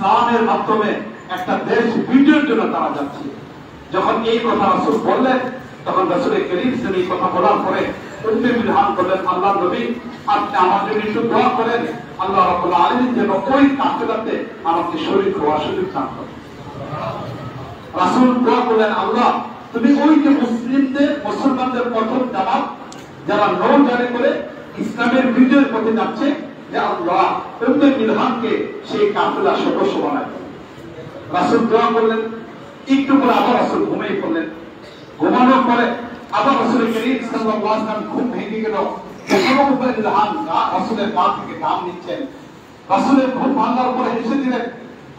ইসলামের মাধ্যমে একটা দেশ বিজয়ের জন্য তারা যাচ্ছে। যখন এই কথা রাসূল বললেন, তখন রাসূল করিম এই কথা বলার পরে উম্মে মিলহান বললেন, আল্লাহ নবী, আপনি আমার জন্য একটু দোয়া করেন, আল্লাহ রাব্বুল আলামিন যেন ওই কাফেলাতে আমাকে শরীক হওয়ার সুযোগ দান করেন। রাসূল দোয়া করলেন, আল্লাহ তুমি ওই যে মুসলমানদের প্রথম জামাত যারা নৌযানে করে ইসলামের বিজয়ের পথে যাচ্ছে, যে আল্লাহ উম্মে মিলহানকে সেই কাফেলার সদস্য বানায়। রাসূল দোয়া করলেন, একটু পরে আবার রাসূল ঘুমিয়ে পড়লেন। ঘুমানোর পরে আবার রাসূল করিম সাল্লাল্লাহু আলাইহি ওয়াসাল্লাম ঘুম ভেঙে গেল। উম্মে মিলহান রাসূলের গা থেকে ঘাম নিচ্ছেন। রাসূলের ঘুম ভাঙার পরে হেসে দিলেন।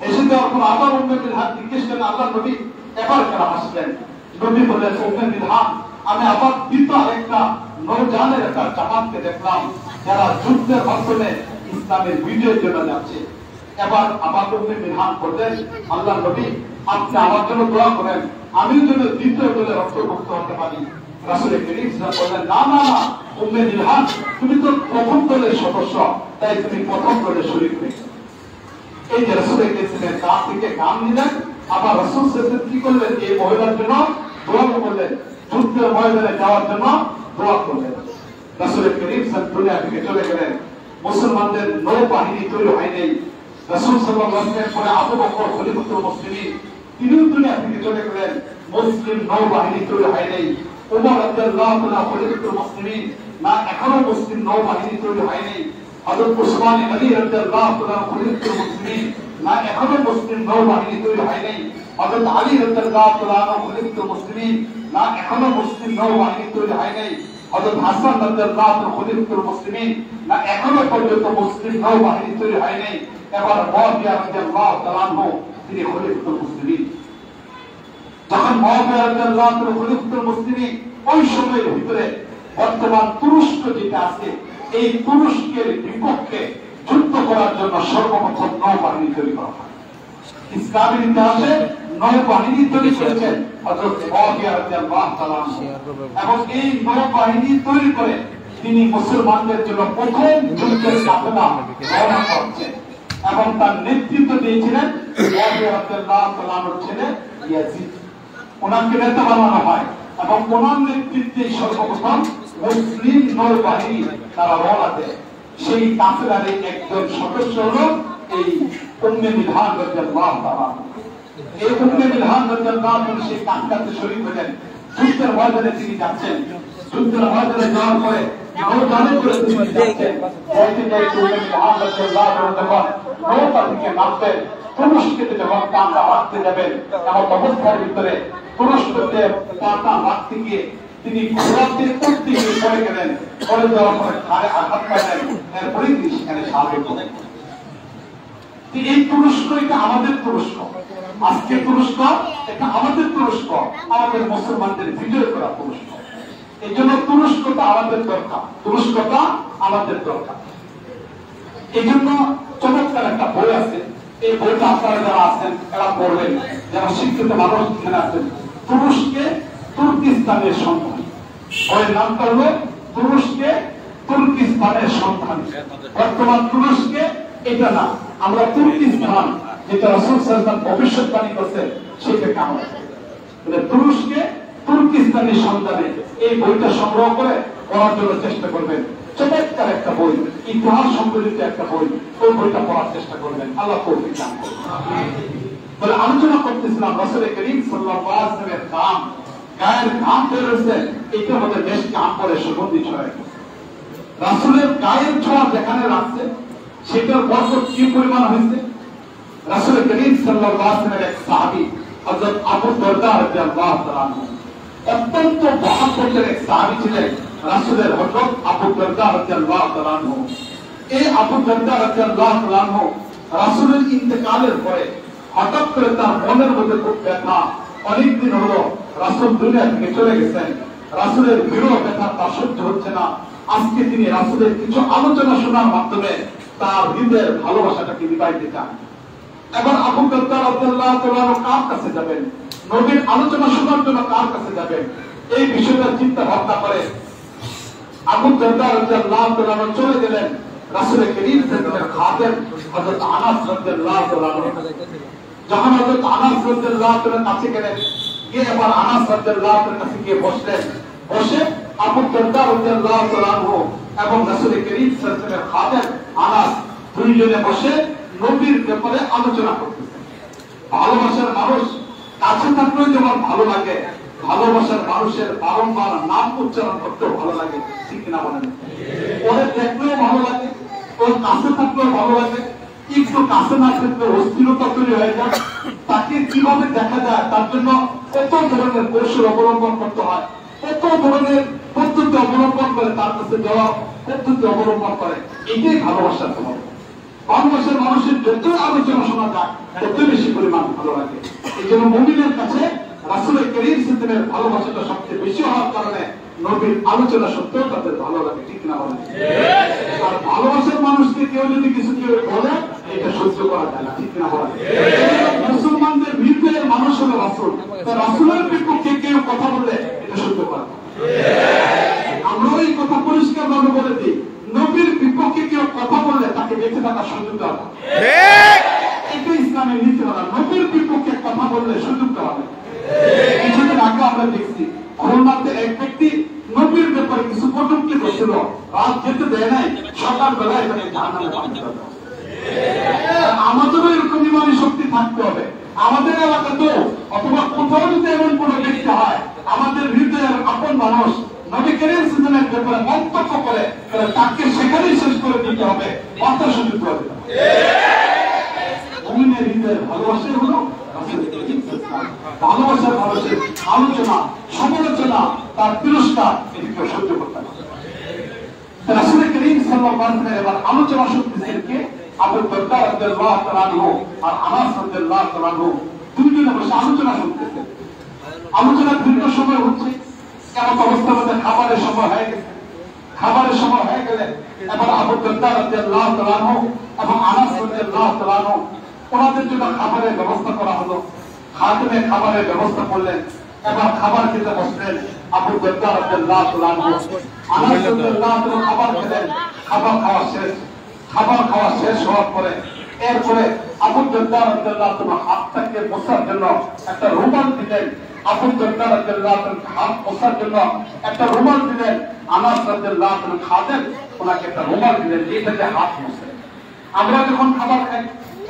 হেসে দেওয়ার পর আবার উম্মে মিলহান জিজ্ঞেস করলেন, আল্লাহ নবী এবার কেন হাসলেন? নবী বললেন, উম্মে মিলহান, আমি আবার দ্বিতীয় আরেকটা নৌযানের একটা জামাতকে দেখলাম যারা যুদ্ধের মাধ্যমে ইসলামের বিজয়ের জন্য যাচ্ছে। এবার আমার উম্মে মিলহান বললেন, আল্লাহ নবী আপনি আমার জন্য দোয়া করেন, আমি যেন দ্বিতীয় দলে অন্তর্ভুক্ত হতে পারি। রাসূল করিম বললেন, না না না উম্মে মিলহান, তুমি তো প্রথম দলের সদস্য, তাই তুমি প্রথম দলে শরীক হয়ে। এই যে রাসূল করিমের কাছ থেকে কাম নিলেন। আবার রাসূল সাল্লাল্লাহু কি করলেন? এই মহিলার জন্য দোয়া করলেন, যুদ্ধের ময়দানে যাওয়ার জন্য দোয়া করলেন। রাসূল করিম দুনিয়া থেকে চলে গেলেন। মুসলমানদের নৌবাহিনী তৈরি হয়নি। রাসূল সাল্লাল্লাহু আলাইহি ওয়াসাল্লামের পরে আবু বকর খলিফাতুল মুসলিমিন, তিনিও দুনিয়া থেকে চলে গেলেন। মুসলিম নৌবাহিনী তৈরি হয়নি। ওমর রাদিয়াল্লাহু তাআলা খলিফাতুল মুসলিমিন, না এখনো মুসলিম নৌবাহিনী তৈরি হয়নি। হযরত উসমান গনি রাদিয়াল্লাহু তাআলা খলিফাতুল মুসলিমিন, না এখনো মুসলিম নৌবাহিনী তৈরি হয়নি। হযরত আলী রাদিয়াল্লাহু তাআলা খলিফাতুল মুসলিমিন, না এখনো মুসলিম নৌবাহিনী তৈরি হয়নি। হযরত হাসান রাদিয়াল্লাহু তাআলা খলিফাতুল মুসলিমিন, না এখনো পর্যন্ত মুসলিম নৌবাহিনী তৈরি হয়নি। এবার মুআবিয়া রাদিয়াল্লাহু তাআলা তিনি খলিফাতুল মুসলিমিন। যখন মুআবিয়া রাদিয়াল্লাহু তাআলা খলিফাতুল মুসলিমিন, ওই সময়ের ভিতরে বর্তমান তুরস্ক যেটা আছে, এই তুরস্কের বিপক্ষে যুদ্ধ করার জন্য সর্বপ্রথম নৌবাহিনী তৈরি করা হয়। ইসলামের ইতিহাসে নৌবাহিনী তৈরি করেছেন হযরত মুআবিয়া রাদিয়াল্লাহু তাআলা, এবং এই নৌবাহিনী তৈরি করে তিনি মুসলমানদের জন্য প্রথম যুদ্ধের কাফেলা রওনা করেছেন, এবং তার নেতৃত্ব দিয়েছিলেন মুআবিয়া রাদিয়াল্লাহু তাআলার ছেলে ইয়াজিদ। ওনাকে নেতা বানানো হয়, এবং ওনার নেতৃত্বে সর্বপ্রথম মুসলিম নৌবাহিনী তারা রওনা দেয়। সেই কাফেলার একজন সদস্য হলো এই উম্মে মিলহান রাদিয়াল্লাহু তাআলা। এই উম্মে মিলহান রাদিয়াল্লাহু তাআলা সেই কাফেলাতে শরীক হলেন। যুদ্ধের ময়দানে তিনি যাচ্ছেন। যুদ্ধের ময়দানে যাওয়ার পরে নৌযানে করে তিনি যাচ্ছেন। যাইতে যাইতে উম্মে মিলহান রাদিয়াল্লাহু তাআলা যখন নৌকা থেকে নামবেন, তুরস্কে যখন টাকা রাখতে যাবেন, এমন অবস্থার ভিতরে তুরস্কতে টাকা রাখতে গিয়ে তিনি ঘোড়াতে উঠতে গিয়ে পড়ে গেলেন। পড়ে যাওয়ার পরে ঘাড়ে আঘাত পাইলেন। এরপরে তিনি সেখানে শাহাদাত হলেন। এই তুরস্ক এটা আমাদের তুরস্ক, আজকে তুরস্ক এটা আমাদের তুরস্ক, আমাদের মুসলমানদের বিজয় করা তুরস্ক। এই জন্য তুরস্কটা আমাদের দরকার, তুরস্কটা আমাদের দরকার। এই জন্য চমৎকার একটা বই আছে, এই বইটা আপনারা যারা আছেন এরা পড়বেন, যারা শিক্ষিত মানুষ এখানে আছেন। তুরস্কে তুর্কিস্তানের সন্ধান, বইয়ের নামটা হলো তুরস্কে তুর্কিস্তানের সন্ধান। বর্তমান তুরস্কে এটা না, আমরা তুর্কিস্তান যেটা রাসূল সাল্লাল্লাহু আলাইহি ওয়াসাল্লাম ভবিষ্যৎবাণী করছেন সেটাকে আমরা তুরস্কে তুর্কিস্তানের সন্ধানে এই বইটা সংগ্রহ করে পড়ার জন্য চেষ্টা করবেন। চমৎকার একটা বই, ইতিহাস সম্পর্কিত একটা বই, ওই বইটা পড়ার চেষ্টা করবেন। আল্লাহ তৌফিক দান করুন। তাহলে আলোচনা করতেছিলাম রাসূল করিম সাল্লাল্লাহু আলাইহি ওয়াসাল্লামের কাম, গায়ের ঘাম বের হয়েছে, এটা আমাদের দেশকে আমপরে সুগন্ধি ছড়ায়। রাসূলের গায়ের ছোঁয়া যেখানে লাগছে সেটার বরকত কি পরিমাণ হয়েছে। রাসূল করিম সাল্লাল্লাহু আলাইহি ওয়াসাল্লামের এক সাহাবী হযরত আবু দারদা রাদিয়াল্লাহু তাআলা অত্যন্ত মহব্বতের এক সাহাবী ছিলেন রাসূলের, হযরত আবু দারদা রাদিয়াল্লাহু তাআলা। এই আবু দারদা রাদিয়াল্লাহু তাআলা রাসূলের ইন্তেকালের পরে হঠাৎ করে তার মনের মধ্যে খুব ব্যথা। অনেকদিন হলো রাসূল দুনিয়া থেকে চলে গেছেন, রাসূলের বিরহ ব্যথা তার সহ্য হচ্ছে না। আজকে তিনি রাসূলের কিছু আলোচনা শোনার মাধ্যমে তার হৃদয়ের ভালোবাসাটাকে নিভাইতে চান। এবার আবু দারদা রাদিয়াল্লাহু তাআলা কার কাছে যাবেন, নবীর আলোচনা শোনার জন্য কার কাছে যাবেন, এই বিষয়টা চিন্তা ভাবনা করে আবু দারদা রাদিয়াল্লাহু তাআলা চলে গেলেন রাসূল করিম সাল্লাল্লাহু আলাইহি খাদেম হযরত আনাস রাদিয়াল্লাহু তাআলা যখন হযরত আনাস রাদিয়াল্লাহু তাআলা কাছে গেলেন, গিয়ে এবার আনাস রাদিয়াল্লাহু তাআলার কাছে গিয়ে বসলেন। বসে আবু দারদা রাদিয়াল্লাহু তাআলা এবং রাসূল করিম সাল্লাল্লাহু আলাইহি খাদেম আনাস দুইজনে বসে নবীর ব্যাপারে আলোচনা করতেছেন। ভালোবাসার মানুষ কাছে থাকলেও যেমন ভালো লাগে, ভালোবাসার মানুষের বারংবার নাম উচ্চারণ করতেও ভালো লাগে, ঠিক কিনা বলেন? ওদের দেখলেও ভালো লাগে, ওর কাছে থাকলেও ভালো লাগে, একটু কাছে না থাকলে অস্থিরতা তৈরি হয়ে যায়। তাকে কিভাবে দেখা যায় তার জন্য কত ধরনের কৌশল অবলম্বন করতে হয়, কত ধরনের পদ্ধতি অবলম্বন করে তার কাছে যাওয়া পদ্ধতি অবলম্বন করে। এটাই ভালোবাসার স্বভাব। ভালোবাসার মানুষের যত আলোচনা শোনা যায় তত বেশি পরিমাণ ভালো লাগে। এই জন্য মুমিনের কাছে রাসূল করিম সাল্লাল্লাহু আলাইহি ভালোবাসাটা সবচেয়ে বেশি হওয়ার কারণে নবীর আলোচনা সত্ত্বেও তাদের ভালো লাগে, ঠিক না বলেন? আর ভালোবাসার মানুষকে কেউ যদি কিছু কেউ বলে এটা সহ্য করা যায় না, ঠিক না বলেন? মুসলমানদের হৃদয়ের মানুষ হলো রাসূল, রাসূলের বিপক্ষে কেউ কথা বললে এটা সহ্য করা যায়। আমরা এই কথা পরিষ্কার ভাবে বলে দিই, নবীর বিপক্ষে কেউ কথা বললে তাকে বেঁচে থাকার সুযোগ দেওয়া হবে। এটা ইসলামের নীতি হলো, নবীর বিপক্ষে কথা বললে সুযোগ দেওয়া হবে। কিছুদিন আগে আমরা দেখছি খুলনাতে এক ব্যক্তি নবীর ব্যাপারে কিছু কটূক্তি করছিল, রাত যেতে দেয় নাই, সকালবেলা এখানে জাহান্নামে পাঠাতে হবে। আমাদেরও এরকম ইমানি শক্তি থাকতে হবে। আমাদের এলাকাতেও অথবা কোথাও যদি এমন কোনো ব্যক্তি হয় আমাদের হৃদয়ের আপন মানুষ নবী করিম সাল্লাল্লাহু আলাইহি ব্যাপারে মন্তব্য করে, তাকে সেখানেই শেষ করে দিতে হবে, কথা শুনতে হবে। মুমিনের হৃদয়ের ভালোবাসাই হলো ভালোবাসার মানুষের আলোচনা, সমালোচনা, তার তিরস্কার এদিকে সহ্য করতে হবে। রাসূল করিম সাল্লাল্লাহু আলাইহি ওয়াসাল্লাম এবার আলোচনা শুনতেছেন কে? আবু দারদা রাদিয়াল্লাহু তাআলা আর আনাস রাদিয়াল্লাহু তাআলা দুইজনে বসে আলোচনা শুনতেছেন। আলোচনা দীর্ঘ সময় হচ্ছে, এমন অবস্থার মধ্যে খাবারের সময় হয়ে গেছে। খাবারের সময় হয়ে গেলে এবার আবু দারদা রাদিয়াল্লাহু তাআলা এবং আনাস রাদিয়াল্লাহু তাআলা ওনাদের জন্য খাবারের ব্যবস্থা করা হলো। খাদেমে খাবারের ব্যবস্থা করলেন। এবার খাবার খেতে বসলেন আবু দারদা রাদিয়াল্লাহু তাআলা, আনাস রাদিয়াল্লাহু তাআলা খাবার খেলেন। খাবার খাওয়া শেষ হওয়ার পরে এরপরে আবু দারদা রাদিয়াল্লাহু তাআলা হাতটাকে মোছার জন্য একটা রুমাল দিলেন। আবু দারদা রাদিয়াল্লাহু তাআলা হাত মোছার জন্য একটা রুমাল দিলেন। আনাস রাদিয়াল্লাহু তাআলা খাদেম ওনাকে একটা রুমাল দিলেন, যেটাতে হাত মোছেন। আমরা যখন খাবার খাই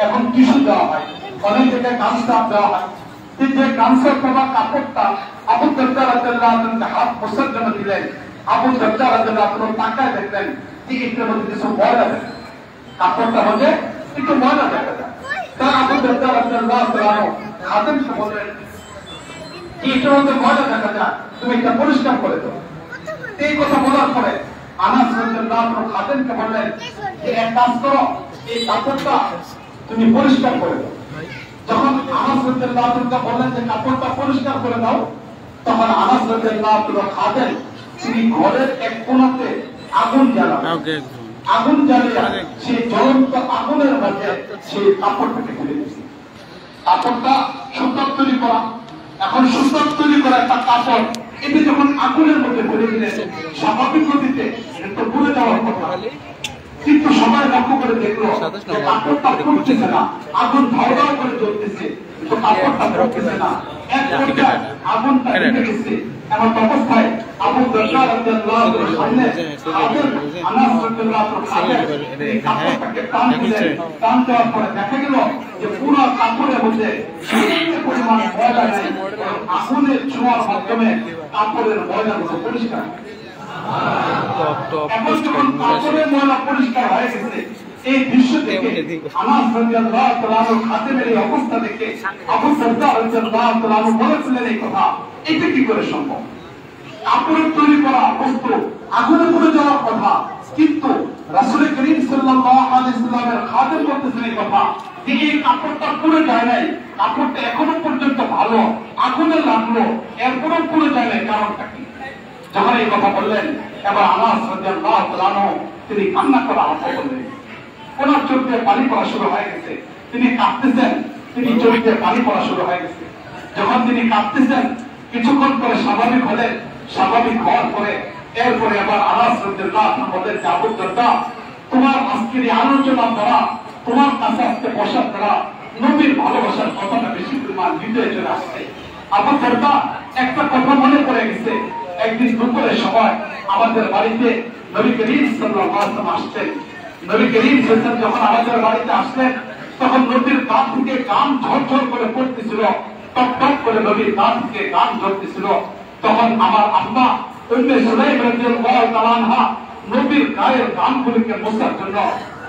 এখন টিস্যু দেওয়া হয়, অনেক জায়গায় গামছা দেওয়া হয়। যে গামছা অথবা কাপড়টা আবু দারদা রাদিয়াল্লাহু তাআলা হাত মোছার জন্য দিলেন, আবু দারদা রাদিয়াল্লাহু তাআলা তাকায় দেখলেন যে এটার মধ্যে কিছু ময়লা দেখা যায়, কাপড়টা মধ্যে একটু ময়লা দেখা যায়। তারা আবু দারদা রাদিয়াল্লাহু তাআলা খাদেমকে বললেন, এটার মধ্যে ময়লা দেখা যায়, তুমি এটা পরিষ্কার করে দাও। এই কথা বলার পরে আনাস রাদিয়াল্লাহু তাআলা খাদেমকে বললেন যে এক কাজ করো, এই কাপড়টা তুমি পরিষ্কার করে দাও। যখন আনাস রাদিয়াল্লাহু তাআলা বললেন যে কাপড়টা পরিষ্কার করে দাও, তখন আনাস রাদিয়াল্লাহু তাআলা খাদেম তিনি ঘরের এক কোণাতে আগুন জ্বালালেন। আগুন জ্বালিয়ে সেই জ্বলন্ত আগুনের মধ্যে সেই কাপড়টাকে ফেলে দিয়েছে। কাপড়টা সুন্দর তৈরি করা, এখন সুন্দর তৈরি করা একটা কাপড়, এতে যখন আগুনের মধ্যে ফেলে দিলেন স্বাভাবিক গতিতে একটু পুড়ে যাওয়ার কথা, কিন্তু সবাই লক্ষ্য করে দেখলো কাপড়টা ফুটতেছে না, আগুন ধাও ধাও করে জ্বলতেছে, কিন্তু কাপড়টা ফুটতেছে না। এক পর্যায়ে আগুনটা নিভে গেছে। এমন অবস্থায় আবু দারদা রাদিয়াল্লাহু তাআলা সামনে আনাস রাদিয়াল্লাহু তাআলা কাপড়টাকে টান দিলেন। টান দেওয়ার পরে দেখা গেল যে পুরো কাপড়ের মধ্যে পরিমাণ ময়লা নেই, আগুনের ছোঁয়ার মাধ্যমে কাপড়ের ময়লাগুলো পরিষ্কার। এখন যখন কাপড়ের ময়লা পরিষ্কার হয়ে গেছে, এই দৃশ্য দেখে আনাস রাদিয়াল্লাহু তাআলা খাদেমের এই অবস্থা দেখে আবু দারদা রাদিয়াল্লাহু তাআলা বলেছিলেন এই কথা, এটা কি করে সম্ভব? কাপড়ের তৈরি করা বস্তু আগুনে পুড়ে যাওয়ার কথা, কিন্তু রাসূল করিম সাল্লাল্লাহু আলাইহি ওয়াসাল্লামের খাদেম বলতেছেন এই কথা যে এই কাপড়টা পুড়ে যায় নাই, কাপড়টা এখনো পর্যন্ত ভালো, আগুনে লাগলো এরপরও পুড়ে যায় নাই, কারণটা কি? যখন এই কথা বললেন এবার আনাস রাদিয়াল্লাহু তাআলা তিনি কান্না করা আরম্ভ করলেন। ওনার চোখ দিয়ে পানি পড়া শুরু হয়ে গেছে, তিনি কাঁদতেছেন, তিনি চোখ দিয়ে পানি পড়া শুরু হয়ে গেছে। যখন তিনি কাঁদতেছেন কিছুক্ষণ পরে স্বাভাবিক হলেন, স্বাভাবিক হওয়ার পরে এরপরে আবার আনাস রাদিয়াল্লাহু তাআলা বললেন যে আবু দারদা তোমার আজকের এই আলোচনা দ্বারা, তোমার কাছে আজকে বসার দ্বারা নবীর ভালোবাসার কথাটা বেশি পরিমাণ হৃদয়ে চলে আসছে। আবু দারদা একটা কথা মনে পড়ে গেছে, একদিন দুপুরের সময় আমাদের বাড়িতে নবী করিম সাল্লাল্লাহু আলাইহি ওয়াসাল্লাম আসছেন। নবী করিম সাল্লাল্লাহু আলাইহি ওয়াসাল্লাম যখন আমাদের বাড়িতে আসলেন, তখন নবীর কান থেকে গান ঝরঝর করে পড়তেছিল, টপ টপ করে নবীর কান থেকে গান ঝরতেছিল। তখন আমার আম্মা উম্মে সুলাইম রাদিয়াল্লাহু তাআলা আনহা নবীর গায়ের গানগুলিকে মোছার জন্য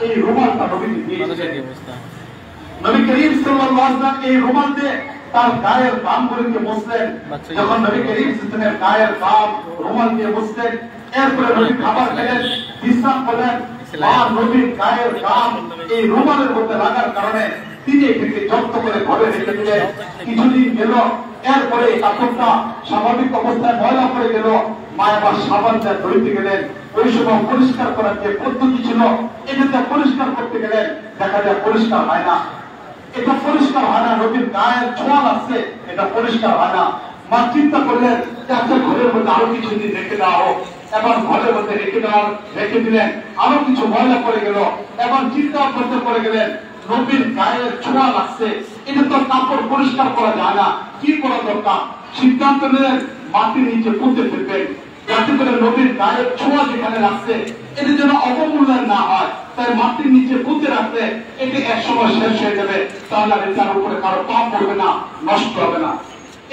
এই রুমালটা নবীকে দিয়েছিলেন। নবী করিম সাল্লাল্লাহু আলাইহি ওয়াসাল্লাম এই রুমাল দিয়ে তার গায়ের গানগুলিকে মুছলেন। যখন নবী করিম সাল্লাল্লাহু আলাইহি ওয়াসাল্লামের গায়ের গান রুমাল দিয়ে মুছলেন, এরপরে নবী খাবার খেলেন, বিশ্রাম করলেন। আর নবীর গায়ের গান এই রুমালের মধ্যে লাগার কারণে তিনি এটাকে যত্ন করে ঘরে রেখে দিলেন। কিছুদিন গেল, এরপরে এই কাপড়টা স্বাভাবিক অবস্থায় ময়লা পড়ে গেল। মা আবার সাবান দিয়ে ধুইতে গেলেন। ওই সময় পরিষ্কার করার যে পদ্ধতি ছিল, এটাতে পরিষ্কার করতে গেলেন, দেখা যায় পরিষ্কার হয় না। এটা পরিষ্কার হয় না, নবীর গায়ের ছোঁয়া লাগছে, এটা পরিষ্কার হয় না। মা চিন্তা করলেন যে ঘরের মধ্যে আরো কিছুদিন রেখে দেওয়া হোক। এবার ঘরের মধ্যে রেখে দিলেন, আরো কিছু ময়লা পড়ে গেল। এবার চিন্তা করতে পড়ে গেলেন, নবীর গায়ের ছোঁয়া লাগছে, এটা তো কাপড় পরিষ্কার করা যায় না, কি করা দরকার? সিদ্ধান্ত নিলেন মাটির নিচে পুঁতে ফেলবেন, যাতে করে নবীর গায়ের ছোঁয়া যেখানে লাগছে এটা যেন অবমূল্যায়ন না হয়। তাই মাটির নিচে পুঁতে রাখতে এটি এক সময় শেষ হয়ে যাবে, তাহলে তার উপরে কারো পাপ পড়বে না, নষ্ট হবে না।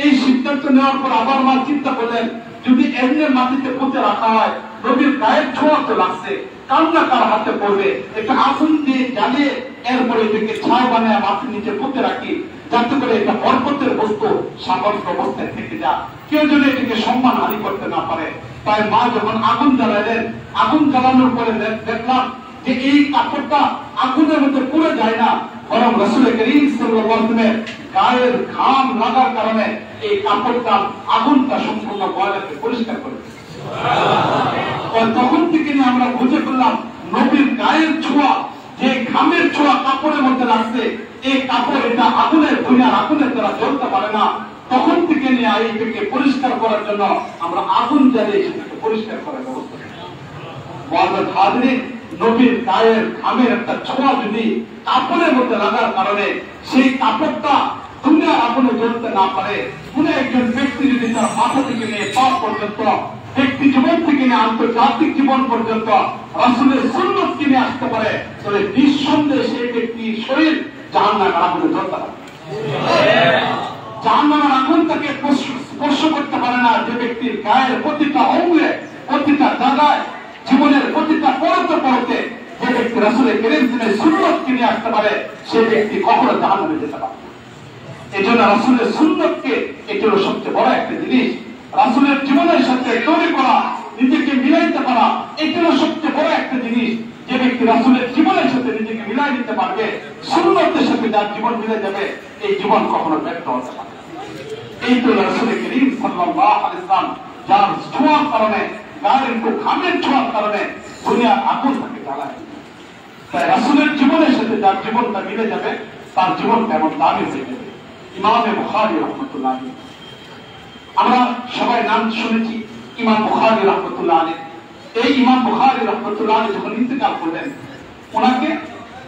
এই সিদ্ধান্ত নেওয়ার পর আবার মা চিন্তা করলেন, যদি এমনি মাটিতে পুঁতে রাখা হয়, নবীর গায়ের ছোঁয়া তো লাগছে, কার না কার হাতে পড়বে, একটা আগুন দিয়ে জ্বালিয়ে এরপরে এটাকে ছাই বানায় মাটির নিচে পুঁতে রাখি, যাতে করে এটা বরকতের বস্তু স্বাভাবিক অবস্থায় থেকে যায়, কেউ যেন এটাকে সম্মান হানি করতে না পারে। তাই মা যখন আগুন জ্বালালেন, আগুন জ্বালানোর পরে দেখলাম যে এই কাপড়টা আগুনের মধ্যে পুড়ে যায় না, বরং রাসূল করিম সাল্লাল্লাহু আলাইহি ওয়াসাল্লামের গায়ের ঘাম লাগার কারণে এই কাপড়টা আগুনটা সম্পূর্ণ ময়লাকে পরিষ্কার করে দিয়েছে। তখন থেকে আমরা বুঝে ফেললাম নবীর গায়ের ছোঁয়া, যে ঘামের ছোঁয়া কাপড়ের মধ্যে লাগছে, এই কাপড় এটা আগুনের দুনিয়ার আগুনের দ্বারা জ্বলতে পারে না। তখন থেকে নিয়ে এইটাকে পরিষ্কার করার জন্য আমরা আগুন জ্বালিয়ে সেটাকে পরিষ্কার করার ব্যবস্থা করি। নবীর গায়ের ঘামের একটা ছোঁয়া যদি কাপড়ের মধ্যে লাগার কারণে সেই কাপড়টা দুনিয়ার আগুনে জ্বলতে না পারে, কোন একজন ব্যক্তি যদি তার মাথা থেকে নিয়ে পা পর্যন্ত, ব্যক্তি জীবন থেকে নিয়ে আন্তর্জাতিক জীবন পর্যন্ত রাসূলের সুন্নাত কিনে আসতে পারে, তবে নিঃসন্দেহে সেই ব্যক্তির শরীর জাহান্নামের আগুনে জ্বলতে পারে। জাহান্নামের আগুন তাকে স্পর্শ করতে পারে না যে ব্যক্তির গায়ের প্রতিটা অঙ্গে, প্রতিটা জায়গায়, জীবনের প্রতিটা পরতে পরতে যে ব্যক্তি রাসূলের কারীমের সুন্নাত কিনে আসতে পারে, সেই ব্যক্তি কখনো জাহান্নামে যেতে পারে না। এই জন্য রাসূলের সুন্নাতকে এটি হলো সবচেয়ে বড় একটা জিনিস। রাসূলের জীবনের সাথে তৈরি করা, নিজেকে মিলাইতে পারা, এটি হলো সবচেয়ে বড় একটা জিনিস। যে ব্যক্তি রাসূলের জীবনের সাথে নিজেকে মিলাই নিতে পারবে, সুন্নাতের সাথে যার জীবন মিলে যাবে, এই জীবন কখনো ব্যর্থ হতে পারে। এই তো রাসূল করিম সাল্লাল্লাহু আলাইহি ওয়াসাল্লাম যার ছোঁয়ার কারণে, গায়ের ঘামের ছোঁয়ার কারণে দুনিয়ার আগুন তাকে জ্বালায়। তাই রাসূলের জীবনের সাথে যার জীবনটা মিলে যাবে, তার জীবনটা এমন দামি হয়ে যাবে। ইমামে বুখারী রাহমাতুল্লাহ আলাইহি, আমরা সবাই নাম শুনেছি ইমাম বুখারী রাহমাতুল্লাহ আলাইহি। এই ইমাম বুখারী রাহমাতুল্লাহ আলাইহি যখন ইন্তেকাল করলেন, ওনাকে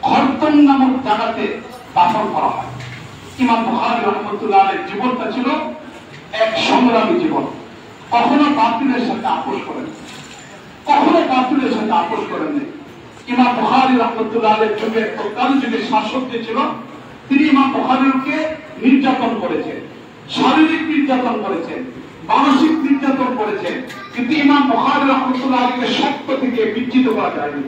খরতম নামক জায়গাতে দাফন করা হয়। ইমাম বুখারী রাহমাতুল্লাহ আলাইহির জীবনটা ছিল এক সংগ্রামী জীবন। কখনো বাতিলের সাথে আপোষ করেন, কখনো বাতিলের সাথে আপোষ করেননি। ইমাম বুখারী রাহমাতুল্লাহ আলাইহির যুগে, তৎকালীন যুগে শাসক যে ছিল, তিনি ইমাম বুখারীকে নির্যাতন করেছেন, শারীরিক নির্যাতন করেছেন, মানসিক নির্যাতন করেছেন, কিন্তু ইমাম বুখারী রাহমাতুল্লাহ আলাইহিকে সত্য থেকে বিচ্ছিন্ন করা যায়নি।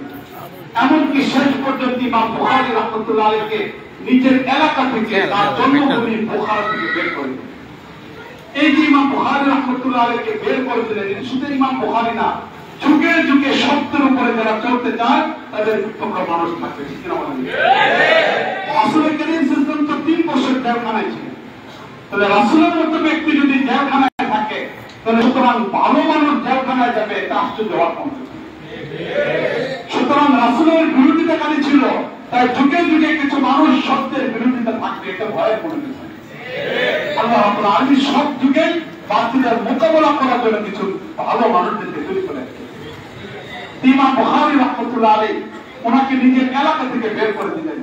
এমনকি শেষ পর্যন্ত ইমাম বুখারী রাহমাতুল্লাহ আলাইহিকে নিজের এলাকা থেকে, তার জন্মভূমি বুখারা থেকে বের করে দিলেন। এই যে ইমাম বুখারী রাহমাতুল্লাহ আলাইহিকে বের করে দিলেন, শুধু ইমাম বুখারী না, যুগে যুগে সত্যের উপরে যারা চলতে চায় তাদের বিপক্ষ মানুষ থাকবে। রাসূল করিম সাল্লাল্লাহু আলাইহি ওয়াসাল্লাম তো 3 বছর জেলখানায় ছিলেন। তাহলে রাসূলের মতো ব্যক্তি যদি জেলখানায় থাকে, তাহলে সুতরাং ভালো মানুষ জেলখানায় যাবে, এটা আশ্চর্য হওয়ার কোনো কিছু নেই। সুতরাং রাসূলের বিরোধিতাকারী ছিল, তাই যুগে যুগে কিছু মানুষ সত্যের বিরোধিতা থাকবে, এটা ভয়ের কোনো কিছু নেই। আল্লাহ রাব্বুল আলামিন সব যুগে বাতিলের মোকাবেলা করার জন্য কিছু ভালো মানুষদেরকে তৈরি করে। ইমাম বুখারী রাহমাতুল্লাহ আলাইহি ওনাকে নিজের এলাকা থেকে বের করে দিলেন।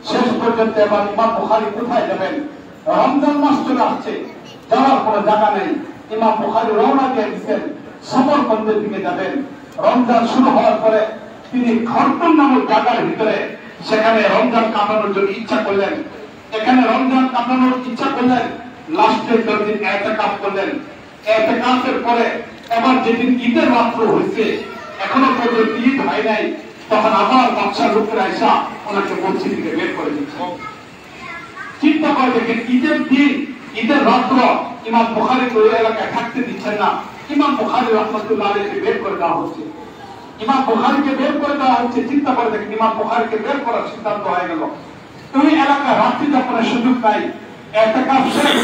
শেষ পর্যন্ত এবার ইমাম বুখারী কোথায় যাবেন? রমজান মাস চলে আসছে, যাওয়ার কোনো জায়গা নেই। ইমাম বুখারী রওনা দিয়ে দিচ্ছেন সমরকন্দের দিকে যাবেন। রমজান শুরু হওয়ার পরে তিনি খরতম নামক জায়গার ভিতরে সেখানে রমজান কাটানোর জন্য ইচ্ছা করলেন। এখানে রমজান কাটানোর ইচ্ছা করলেন। লাস্টের 10 দিন ইতিকাফ করলেন। ইতিকাফের পরে এবার যেদিন ঈদের রাত্র হয়েছে, এখনো পর্যন্ত ঈদ হয় নাই, তখন আবার বাদশার লোকেরা এসে ওনাকে মসজিদ থেকে বের করে দিচ্ছে। চিন্তা করে দেখেন, ঈদের দিন, ঈদের রাত্র ইমাম বুখারীকে ওই এলাকায় থাকতে দিচ্ছেন না। ইমাম বুখারী রাহমাতুল্লাহ আলাইহিকে বের করে দেওয়া হচ্ছে। ইমাম বুখারীকে বের করে দেওয়া হচ্ছে। চিন্তা করে দেখেন, ইমাম বুখারীকে বের করার সিদ্ধান্ত হয়ে গেল। ওই এলাকা রাত্রি যাপনের সুযোগ নাই। ইতিকাফ শেষ,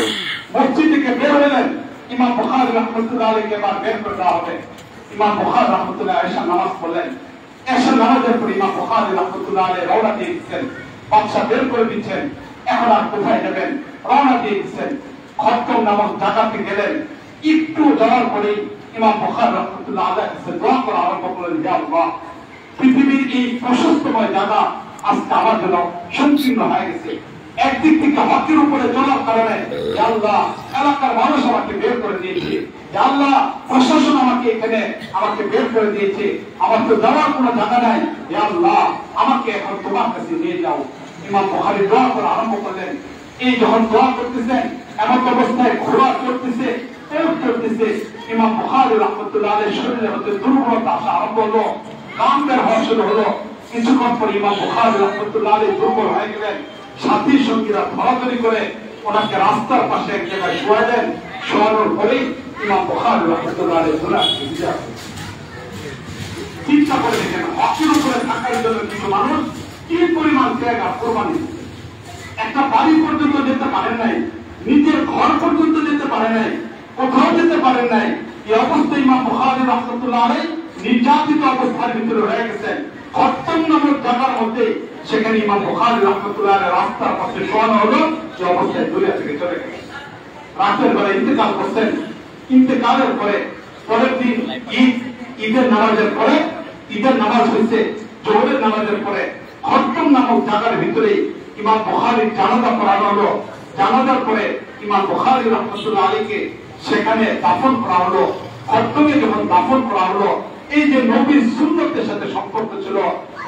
মসজিদ থেকে বের হলেন। ইমাম বুখারী রাহমাতুল্লাহ আলাইহিকে এবার বের করে দেওয়া হবে। ইমাম বুখারী রাহমাতুল্লাহ আলাইহি নামাজ পড়লেন। এশার নামাজের পর ইমাম বুখারী রাহমাতুল্লাহ আলাইহি রওনা দিয়ে দিচ্ছেন। বাদশা বের করে দিচ্ছেন। এখন আর কোথায় যাবেন? রওনা দিয়ে দিচ্ছেন। খরতম নামক জায়গাতে গেলেন। একটু যাওয়ার পরে ইমাম বুখারী রাহমাতুল্লাহ আলাইহি দোয়া করা আরম্ভ করলেন, ইয়া আল্লাহ, পৃথিবীর এই প্রশস্তময় জায়গা আজকে আমার জন্য সংকীর্ণ হয়ে গেছে। একদিক থেকে হকের উপরে চলার কারণে আল্লাহ এলাকার মানুষ আমাকে বের করে দিয়েছে। আল্লাহ প্রশাসন আমাকে এখানে আমাকে বের করে দিয়েছে। আমার তো যাওয়ার কোনো জায়গা নাই। আল্লাহ আমাকে এখন তোমার কাছে নিয়ে যাও। ইমাম বুখারী দোয়া করা আরম্ভ করলেন। এই যখন দোয়া করতেছেন, এমন অবস্থায় ঘোড়া চলতেছে, চলতেছে। ইমাম বুখারী রাহমাতুল্লাহ আলাইহির শরীরে হতে দুর্বলতা আসা আরম্ভ হলো, কাম বের হওয়া শুরু হলো। কিছুক্ষণ পর ইমাম বুখারী রাহমাতুল্লাহ আলাইহি দুর্বল হয়ে গেলেন। সাথী সঙ্গীরা ধরাধরি করে ওনাকে রাস্তার পাশে এক জায়গায় শোয়ালেন। শোয়ানোর পরেই ইমাম বুখারী রাহমাতুল্লাহ আলাইহি চিন্তা করে দেখেন, হকের উপরে থাকার জন্য কিছু মানুষ কি পরিমাণ ত্যাগ আর কোরবানি। একটা বাড়ি পর্যন্ত যেতে পারেন নাই, নিজের ঘর পর্যন্ত যেতে পারেন নাই, কোথাও যেতে পারেন নাই। এই অবস্থায় ইমাম বুখারী রাহমাতুল্লাহ আলাইহি নির্যাতিত অবস্থার ভিতরে রয়ে গেছেন। খরতম নামক জায়গার মধ্যে সেখানে ইমাম বুখারী রাহমাতুল্লাহ আলাইহি রাস্তার পাশে শোয়ানো হলো। যে অবস্থায় দুনিয়া থেকে চলে গেছে। রাতের বেলা ইন্তেকাল করছেন। ইন্তেকালের পরে পরের দিন ঈদের নামাজের পরে, ঈদের নামাজ হয়েছে জোহরের নামাজের পরে খরতম নামক জায়গার ভিতরে ইমাম বুখারীর জানাজা পড়ানো হলো। জানাজার পরে ইমাম বুখারী রাহমাতুল্লাহ আলাইহিকে সেখানে দাফন করা হলো। খরতমে যখন দাফন করা হলো, এই যে নবীর সুন্নতের সাথে সম্পর্ক ছিল,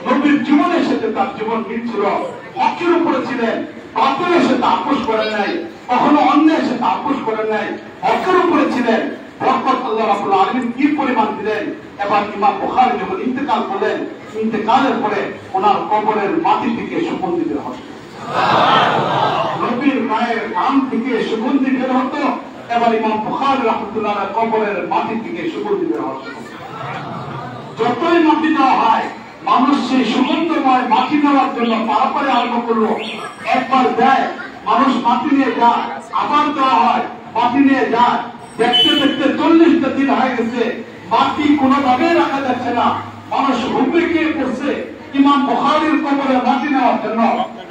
নবীর জীবনের সাথে তার জীবন মিলছিল, হকের উপরে ছিলেন, বাতিলের সাথে আপোষ করেন নাই, কখনো অন্যের সাথে আপোষ করেন নাই, হকের উপরে ছিলেন। বরকত আল্লাহ রাব্বুল আলামিন কি পরিমাণ দিলেন। এবার ইমাম বুখারী যখন ইন্তেকাল করলেন, ইন্তেকালের পরে ওনার কবরের মাটি থেকে সুগন্ধি বের হতো। নবীর মায়ের নাম থেকে সুগন্ধি বের হতো। এবার ইমাম বুখারী রাহমাতুল্লাহ আলাইহি কবরের মাটি থেকে সুগন্ধি বের হতো। যতই মাটি দেওয়া হয়, মানুষ সেই সুগন্ধময় মাটি নেওয়ার জন্য পারাপারে আরম্ভ করলো। একবার দেয়, মানুষ মাটি নিয়ে যায়, আবার দেওয়া হয়, মাটি নিয়ে যায়। দেখতে দেখতে 40টা দিন হয়ে গেছে, মাটি কোনোভাবে রাখা যাচ্ছে না। মানুষ হুমড়ি খেয়ে পড়ছে ইমাম বুখারীর কবরে মাটি নেওয়ার জন্য।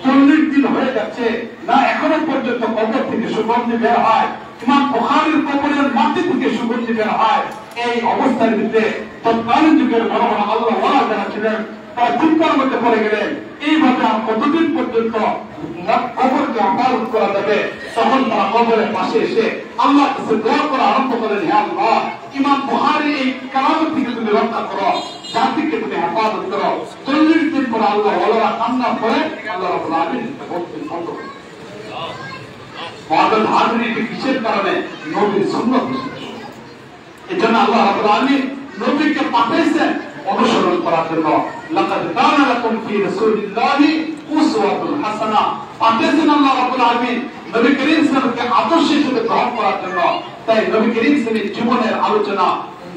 40 দিন হয়ে যাচ্ছে না, এখনো পর্যন্ত কবর থেকে সুগন্ধি বের হয়, ইমাম বুখারীর কবরের মাটি থেকে সুগন্ধি বের হয়। এই অবস্থার ভিতরে তৎকালীন যুগের বড় বড় আল্লাহ ওয়ালা যারা ছিলেন, তারা চিন্তার মধ্যে পড়ে গেলেন, এইভাবে আর কতদিন পর্যন্ত কবরকে আপাদন করা যাবে। তখন তারা কবরের পাশে এসে আল্লাহ কাছে দোয়া করা আরম্ভ করেন, হে আল্লাহ, ইমাম বুখারী এই কারামত থেকে তুমি রক্ষা করো, জাতিকে তুমি হেফাজত করো। 40 দিন পরে আল্লাহ ওয়ালারা কান্না করে আল্লাহ রাব্বুল আলামিন বন্ধ করে। মহাজন হাজির, এটি কিসের কারণে? নবীর সুন্নাত। এই জন্য আল্লাহ রাব্বুল আলামিন নবীকে পাঠাইছেন অনুসরণ করার জন্য। লাকাদ কানা লাকুম ফি রাসূলিল্লাহি উসওয়াতুন হাসানা। পাঠাইছেন আল্লাহ রাব্বুল আলামিন নবী করিম সাল্লাল্লাহু আলাইহি ওয়াসাল্লামকে আদর্শ হিসেবে গ্রহণ করার জন্য। তাই নবী করিম সাল্লাল্লাহু জীবনের আলোচনা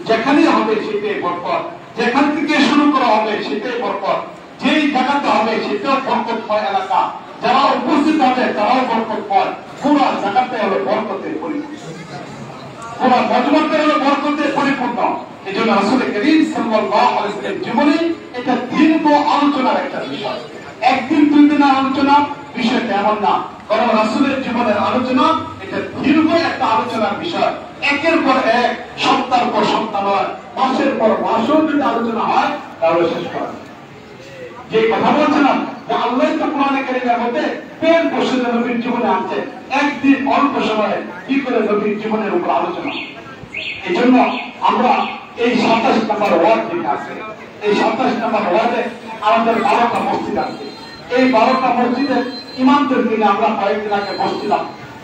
যেখানে হবে সেটাই বরকত, যেখান থেকে শুরু করা হবে সেটাই বরকত, যেই জায়গাতে হবে সেটাও বরকতময় এলাকা, যারা উপস্থিত হবে তারাও বরকতময়। পুরো জায়গাতে হলো বরকতের পরিপূর্ণ, পুরো মজমাতে হলো বরকতের পরিপূর্ণ। এই জন্য রাসূল করিম সাল্লাল্লাহু আলাইহি ওয়াসাল্লাম জীবনে এটা দীর্ঘ আলোচনার একটা বিষয়। একদিন দুই দিনের আলোচনা বিষয়টা এমন না, বরং রাসূলের জীবনের আলোচনা এটা দীর্ঘ একটা আলোচনার বিষয়। একের পর এক, সপ্তাহের পর সপ্তাহ নয়, মাসের পর মাসও যদি আলোচনা হয় তাহলে শেষ করা যায়। যে কথা বলছিলাম যে আল্লাহ তো কোরআনে কারীমের মধ্যে পেন বসে নবীর জীবনে আনছে, একদিন অল্প সময়ে কি করে নবীর জীবনের উপর আলোচনা। এই জন্য আমরা এই 27 নম্বর ওয়ার্ড যেটা আছে, এই 27 নম্বর ওয়ার্ডে আমাদের 12টা মসজিদ আছে। এই 12টা মসজিদের ইমামদের দিনে আমরা কয়েকদিন আগে বসছিলাম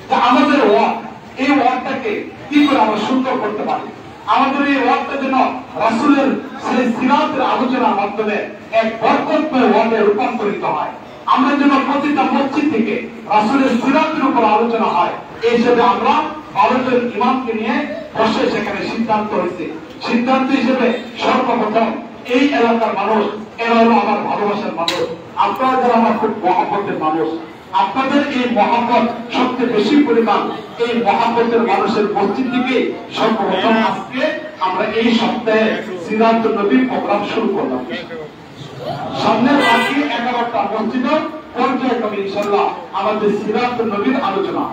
যে আমাদের ওয়ার্ড, এই ওয়ার্ডটাকে কি করে আমরা সুন্দর করতে পারি। আমাদের এই ওয়ার্ডটা যেন রাসূলের সেই সিরাতের আলোচনার মাধ্যমে এক বরকতময় ওয়ার্ডে রূপান্তরিত হয়। আমরা যেন প্রতিটা মসজিদ থেকে রাসূলের সিরাতের উপর আলোচনা হয়, এই হিসেবে আমরা 12 জন ইমামকে নিয়ে বসে সেখানে সিদ্ধান্ত হয়েছে। সিদ্ধান্ত হিসেবে সর্বপ্রথম এই এলাকার মানুষ, এরা হলো আমার ভালোবাসার মানুষ, আপনারা যারা আমার খুব মহব্বতের মানুষ, আপনাদের এই মহব্বত সবচেয়ে বেশি পরিমাণ এই মহব্বতের মানুষের মসজিদ থেকে সর্বপ্রথম আজকে আমরা এই সপ্তাহে সিরাতুন নবীর প্রোগ্রাম শুরু করলাম। সামনের বাকি 11টা মসজিদ পর্যায়ক্রমে ইনশাআল্লাহ আমাদের সিরাতুন নবীর আলোচনা,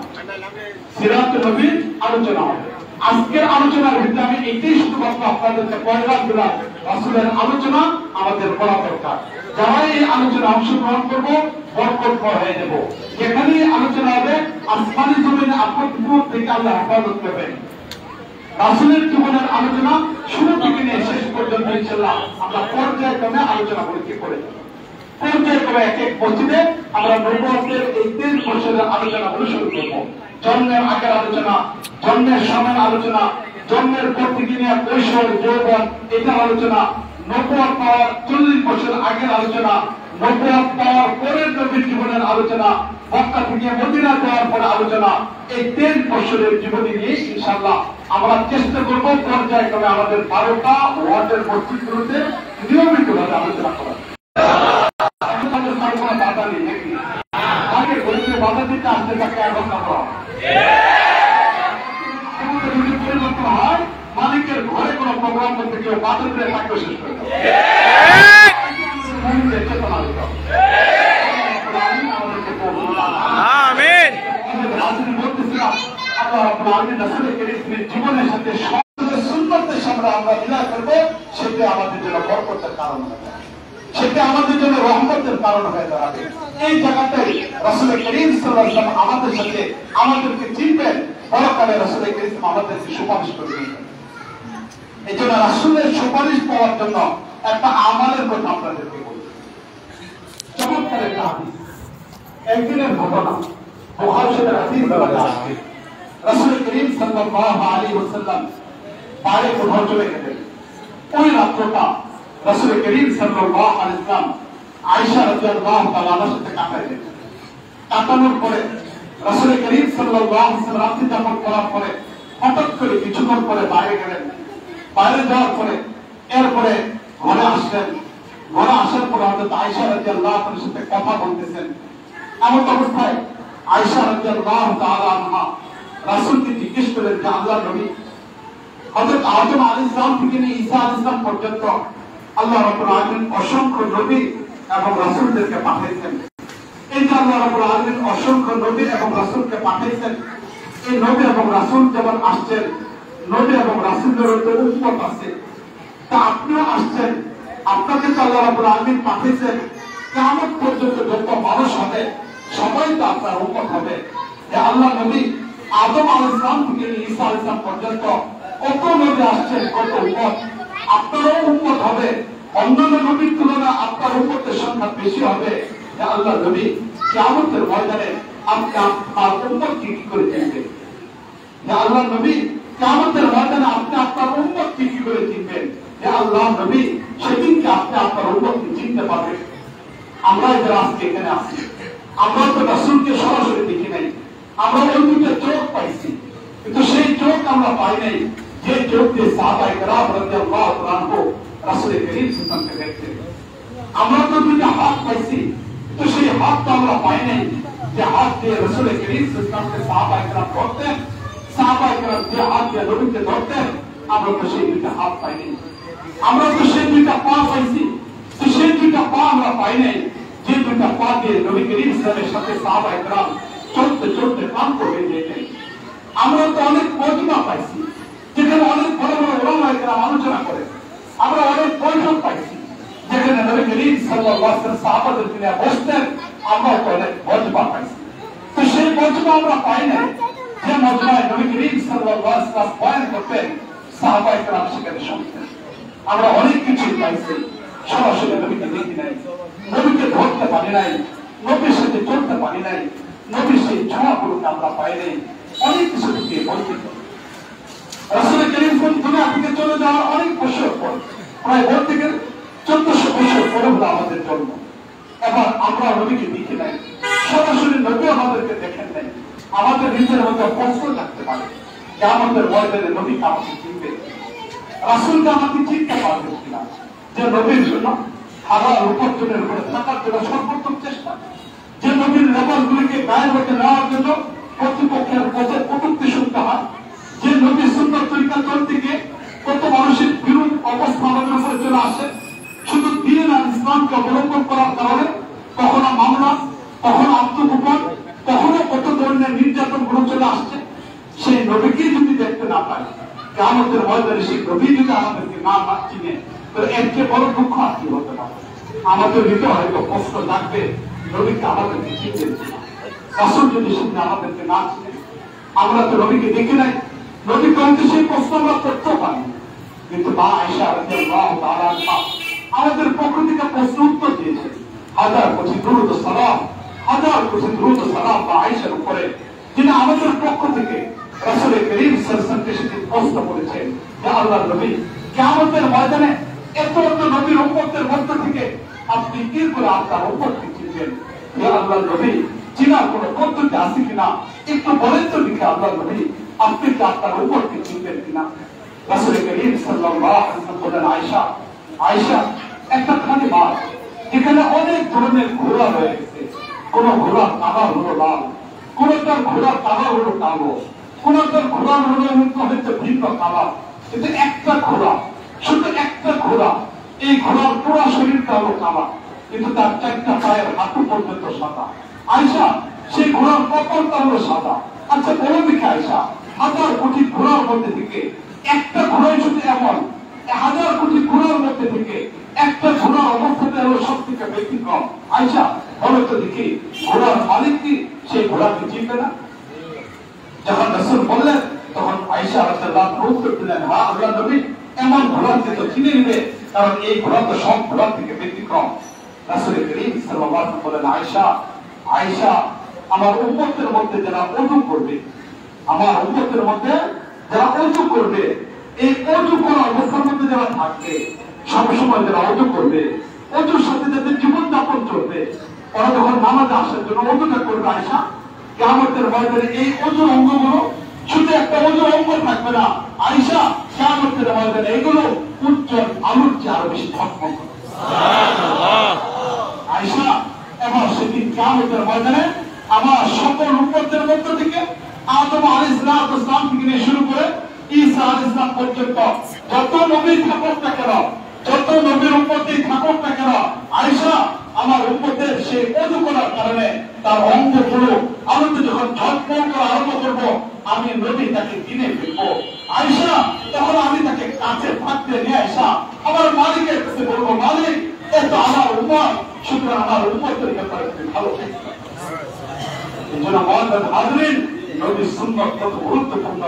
সিরাতুন নবীর আলোচনা হবে। আজকের আলোচনার ভিতরে আমি এটাই শুধুমাত্র আপনাদেরকে পয়গাম দিলাম, রাসূলের আলোচনা আমাদের করা দরকার। যারা এই আলোচনা অংশগ্রহণ করবো বরকতময় হয়ে যাবো। যেখানে আলোচনা হবে আসমানি জমিনে আপনার বিপদ থেকে আল্লাহ হেফাজত করবেন। রাসূলের জীবনের আলোচনা শুরু থেকে নিয়ে শেষ পর্যন্ত ইনশাআল্লাহ আমরা পর্যায়ক্রমে আলোচনা করে পর্যায়ক্রমে এক এক মসজিদে আমরা নবুয়তের এই 3 বছরের আলোচনাগুলো শুরু করবো। জন্মের আগের আলোচনা, জন্মের সময়ের আলোচনা, জন্মের পর থেকে নিয়ে কৈশোর যৌবন এটার আলোচনা, নবুয়ত পাওয়ার 40 বছর আগের আলোচনা, নবুয়ত পাওয়ার পরের নবীর জীবনের আলোচনা, মক্কা থেকে মদিনা যাওয়ার পরে আলোচনা, এই 3 বছরের জীবনী নিয়ে ইনশাআল্লাহ আমরা চেষ্টা করবো পর্যায়ক্রমে আমাদের 12টা ওয়ার্ডের মসজিদগুলোতে নিয়মিতভাবে আলোচনা করা। বাধা নেই নাকি? আগে গরিবের বাধা দিতে আসতে তাকে আলোচনা করা পরিবর্তন হয়, মালিকের ঘরে কোন প্রোগ্রাম করতে কেউ বাধা দিলে তাকে শেষ করে দেয়। জীবনের সাথে সুন্নতের সামনে আমরা মিলাদ করবো, সেটা আমাদের জন্য বরকতের কারণ হবে, সেটা আমাদের জন্য রহমতের কারণ হয়ে দাঁড়াবে। এই জায়গাটাই রাসূল করিম সাল্লাল্লাহু আলাইহি ওয়াসাল্লাম আমাদের সাথে আমাদেরকে চিনবেন, পরকালে রাসূল করিম আমাদেরকে সুপারিশ করবেন। এই জন্য রাসূলের সুপারিশ পাওয়ার জন্য একটা আমলের কথা আপনাদেরকে বলি। চমৎকার একটা হাদিস, একদিনের ঘটনা, বুখারী শরীফের হাদিস আছে। রাসূল করিম সাল্লাল্লাহু আলাইহি ওয়াসাল্লাম বাইরে কোথাও চলে গেলেন। ওই রাত্রটা রাসূল করিম সাল্লাল্লাহু আলাইহি ওয়াসাল্লাম আয়েশা রাদিয়াল্লাহু তাআলা আনহার সাথে কাটাইলেন। কাটানোর পরে রাসূল করিম সাল্লাল্লাহু আলাইহি ওয়াসাল্লাম রাত্রি যাপন করার পরে হঠাৎ করে কিছুক্ষণ পরে বাইরে গেলেন। বাইরে যাওয়ার পরে এরপরে ঘরে আসলেন। ঘরে আসার পরে হযরত আয়েশা রাদিয়াল্লাহু তাআলার সাথে কথা বলতেছেন। এমন অবস্থায় আয়েশা রাদিয়াল্লাহু তাআলা আনহা রাসূলকে জিজ্ঞেস করলেন যে আল্লাহর নবী, হযরত আদম আলাইহিস সালাম থেকে নিয়ে ঈসা আলাইহিস সালাম পর্যন্ত আল্লাহ রাব্বুল আলামিন অসংখ্য নবী এবং রাসূলদেরকে পাঠিয়েছেন। এই যে আল্লাহ রাব্বুল আলামিন অসংখ্য নবী এবং রাসূলকে পাঠিয়েছেন, এই নবী এবং রাসূল যেমন আসছেন, নবী এবং রাসূলদের তো উম্মত আছে, তা আপনিও আসছেন, আপনাকে তো আল্লাহ রাব্বুল আলামিন পাঠিয়েছেন, কিয়ামত পর্যন্ত যত মানুষ হবে সবাই তো আপনার উম্মত হবে। যে আল্লাহ নবী আদম আলাইহিস সালাম থেকে ঈসা আলাইহিস সালাম পর্যন্ত কত নবী আসছেন, কত উম্মত, আপনারও উম্মত হবে। অন্যান্য নবীর তুলনায় আপনার উম্মতের সংখ্যা বেশি হবে। যে আল্লাহ নবী কিয়ামতের ময়দানে আপনি আপনার উম্মতকে কি করে চিনবেন? যে আল্লাহ নবী কিয়ামতের ময়দানে আপনি আপনার উম্মতকে কি করে চিনবেন? যে আল্লাহ নবী সেদিনকে আপনি আপনার উম্মতকে চিনতে পারবেন। আমরা যারা আজকে এখানে আছি, আমরা তো রাসূলকে সরাসরি দেখি নাই, আমরা ওই দুটো চোখ পাইছি, কিন্তু সেই চোখ আমরা পাই নাই যে চোখ দিয়ে সাহাবায়ে কেরাম রাদিয়াল্লাহু তাআলা আনহু রাসূল করিম সাল্লাল্লাহু আলাইহি ওয়াসাল্লামকে দেখতেন। আমরা তো দুটো হাত পাইছি, তো সেই হাত তো আমরা পাই নাই যে হাত দিয়ে রাসূল করিম সাল্লাল্লাহু আলাইহি ওয়াসাল্লামকে সাহাবায়ে কেরাম ধরতেন, সাহাবায়ে কেরাম যে হাত দিয়ে নবীকে ধরতেন, আমরা তো সেই দুটো হাত পাই নাই। আমরা তো সেই দুটো পা পাইছি, তো সেই দুটো পা আমরা পাই নাই যে দুটো পা দিয়ে নবী করিম সাল্লাল্লাহু আলাইহি ওয়াসাল্লামের সাথে সাহাবায়ে কেরাম চলতে চলতে ক্লান্ত হয়ে যেতেন। আমরা তো অনেক মজমা পাইছি, যেখানে অনেক বড় বড় ওলামায়ে কেরাম আলোচনা করে। আমরা অনেক বৈঠক পাইছি, যেখানে নবী করিম সাল্লাল্লাহু আলাইহি ওয়াসাল্লাম সাহাবাদেরকে নিয়ে বসতেন, আমরা তো অনেক মজমা পাইছি। তো সেই মজমা আমরা পাই না যে মজমায় নবী করিম সাল্লাল্লাহু আলাইহি ওয়াসাল্লাম বয়ান করতেন, সাহাবায়ে কেরাম সেখানে শুনতেন। আমরা অনেক কিছু পাইছি, সরাসরি নবীকে দেখি নাই, নবীকে ধরতে পারি নাই, নবীর সাথে চলতে পারি নাই, নবীর সেই ছোঁয়াগুলোকে আমরা পাই নাই, অনেক কিছু থেকে বঞ্চিত। রাসূল করিম দুনিয়া থেকে চলে যাওয়ার অনেক বছর পর, প্রায় বলতে গেলে 1400 বছর পরে হলো আমাদের জন্ম। এবার আমরা নবীকে দেখি নাই, সরাসরি নবী আমাদেরকে দেখেন নাই। আমাদের নিজের মধ্যে প্রশ্ন থাকতে পারে যে আমাদের ময়দানে নবীকে আমাকে চিনবে, রাসূলকে আমাকে চিনতে পারবে কিনা, যে নবীর জন্য হাজার উপার্জনের উপরে থাকার জন্য সর্বোত্তম চেষ্টা, যে নবীর লেবাসগুলিকে গায়ের মধ্যে নেওয়ার জন্য প্রতিপক্ষের পথে কটূক্তি শুনতে হয়, যে নবীর সুন্নাত তরিকা চলতে গিয়ে কত মানুষের বিরূপ অবস্থা আমাদের উপরে চলে আসে, শুধু দ্বীন আর ইসলামকে অবলম্বন করার কারণে কখনো মামলা, কখনো আত্মগোপন, কখনো কত ধরনের নির্যাতন গুলো চলে আসছে। সেই নবীকে যদি দেখতে না পাই, আমাদের ময়দানে সেই নবী যদি আমাদেরকে না চিনে, তো এর চেয়ে বড় দুঃখ আর কি হতে পারে। আমাদের হৃদয় হয়তো কষ্ট লাগবে, নবীকে আমাদেরকে চিনতে দিচ্ছে। রাসূল যদি শুনে আমাদেরকে না চিনে, আমরা তো নবীকে দেখি নাই, নবীকে হয়তো সেই প্রশ্ন আমরা করতেও পারি। কিন্তু মা আয়েশা রাদিয়াল্লাহু তাআলা আনহা আমাদের পক্ষ থেকে প্রশ্ন উত্তর দিয়েছে, হাজার কোটি দুরূদ ও সালাম, হাজার কোটি দুরূদ ও সালাম মা আয়েশার উপরে, যিনি আমাদের পক্ষ থেকে রাসূল করিম সাল্লাল্লাহু আলাইহি ওয়াসাল্লামকে সেদিন প্রশ্ন করেছেন যে আল্লাহর নবী, কিয়ামতের ময়দানে এত এত নবীর উম্মতের মধ্য থেকে আপনি কি করে আপনার উম্মতকে চিনবেন? হে আল্লাহর নবী, চিনার কোনো পদ্ধতি আছে কিনা একটু বলেন তো লিখে, আল্লাহর নবী আপনি কি আপনার উম্মতকে চিনবেন কিনা? রাসূল করিম সাল্লাল্লাহু আলাইহি ওয়াসাল্লাম বলেন, আয়েশা, আয়েশা, একটা খালি মাঠ, এখানে অনেক ধরনের ঘোড়া রয়ে গেছে। কোন ঘোড়ার কালার হলো লাল, কোনটার ঘোড়ার কালার হলো কালো, কোনটার ঘোড়ার হলো হয়তো ভিন্ন কালার, কিন্তু একটা ঘোড়া, শুধু একটা ঘোড়া, এই ঘোড়ার পুরো শরীরটা হলো কালা, কিন্তু তার চারটা পায়ের হাঁটু পর্যন্ত সাদা। আয়েশা, সেই ঘোড়ার কপালটা হলো সাদা। আচ্ছা বলো দেখে আয়েশা, হাজার কোটি ঘোড়ার মধ্যে থেকে একটা ঘোড়াই শুধু এমন, হাজার কোটি ঘোড়ার মধ্যে থেকে একটা ঘোড়ার অবস্থাটা হলো সব থেকে ব্যতিক্রম। আয়েশা বলো তো দেখি, ঘোড়ার মালিক কি সেই ঘোড়াকে চিনবে না? যখন রাসূল বললেন, তখন আয়েশা রাদিয়াল্লাহু আনহা উত্তর দিলেন, হ্যাঁ আল্লাহর নবী, এমন ঘোড়াকে তো চিনে নেবে, কারণ এই ঘোড়া তো সব ঘোড়ার থেকে ব্যতিক্রম। রাসূল করিম সাল্লাল্লাহু আলাইহি ওয়াসাল্লাম বলেন, আয়েশা, আয়েশা, আমার উম্মতের মধ্যে যারা ওযু করবে, আমার উম্মতের মধ্যে যারা ওযু করবে, এই ওযু করা অবস্থার মধ্যে যারা থাকবে, সবসময় যারা ওযু করবে, ওযুর সাথে যাদের জীবন যাপন চলবে, ওরা যখন নামাজে আসার জন্য ওযুটা করবে, আয়েশা, কিয়ামতের ময়দানে এই ওযুর অঙ্গগুলো শুধু একটা ওযুর অঙ্গ থাকবে না, আয়েশা, কিয়ামতের ময়দানে এগুলো উজ্জ্বল আলোর চেয়ে আরো বেশি ঝকমক করবে। সুবহানাল্লাহ। আয়েশা, এবার সেদিন কিয়ামতের ময়দানে আমার সকল উম্মতের মধ্য থেকে আদম আলাইহিস সালাম থেকে নিয়ে শুরু করে ঈসা আলাইহিস সালাম পর্যন্ত যত নবী থাকুক না কেন, যত নবীর উম্মতই থাকুক না কেন, আয়েশা, আমার উম্মতের সেই ওযু করার কারণে তার অঙ্গগুলো আলোতে যখন ঝকমক করা আরম্ভ করবো, আমি নবী তাকে চিনে ফেলবো। আয়েশা, তখন আমি তাকে কাছে থাকতে নিয়ে আয়েশা আমার মালিকের কাছে বলবো, মালিক, এত আমার উম্মত, সুতরাং আমার উম্মতের ব্যাপারে তুমি ভালো থাকবে। এই জন্য মুআজ্জাজ হাজরিন, নবীর সুন্নাত কত গুরুত্বপূর্ণ,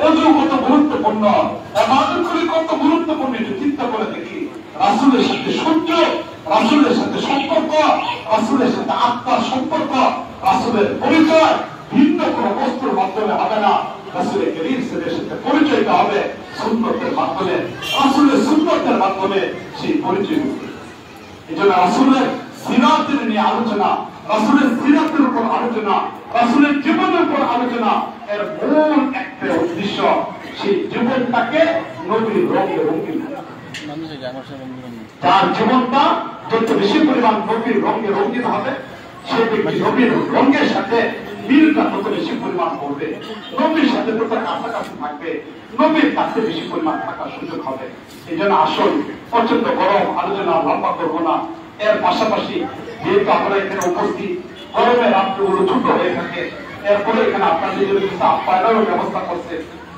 ওযু কত গুরুত্বপূর্ণ, ইবাদতগুলি কত গুরুত্বপূর্ণ, একটু চিন্তা করে দেখি। রাসূলের সাথে সূর্য, রাসূলের সাথে সম্পর্ক, রাসূলের সাথে আত্মার সম্পর্ক, রাসূলের পরিচয় ভিন্ন কোন বস্তুর মাধ্যমে হবে না। রাসূল করিম সাল্লাল্লাহু আলাইহি ওয়াসাল্লামের পরিচয়টা হবে সুন্নতের মাধ্যমে, রাসূলের সুন্নতের মাধ্যমে সেই পরিচয়। এই জন্য রাসূলের সিরাতের নিয়ে আলোচনা, রাসূলের সিরাতের উপর আলোচনা, রাসূলের জীবনের উপর আলোচনা, এর মূল একটা উদ্দেশ্য সেই জীবনটাকে নবীর রঙে রঙিন করা। যার জীবনটা যত বেশি পরিমাণ নবীর রঙে রঙিন হবে, সে ব্যক্তি নবীর রঙের সাথে মিলটা তত বেশি পরিমাণ করবে, নবীর সাথে তত কাছাকাছি থাকবে, নবীর কাছে বেশি পরিমাণ থাকার সুযোগ হবে। এই জন্য আসল প্রচন্ড গরম, আলোচনা লম্বা করবো না। এর পাশাপাশি যেহেতু আমরা এখানে উপস্থিত, গরমে রাত্রিগুলো ছোট হয়ে থাকে, এরপরে এখানে আপনাদের জন্য কিছু আপ্যায়নের ব্যবস্থা করছে,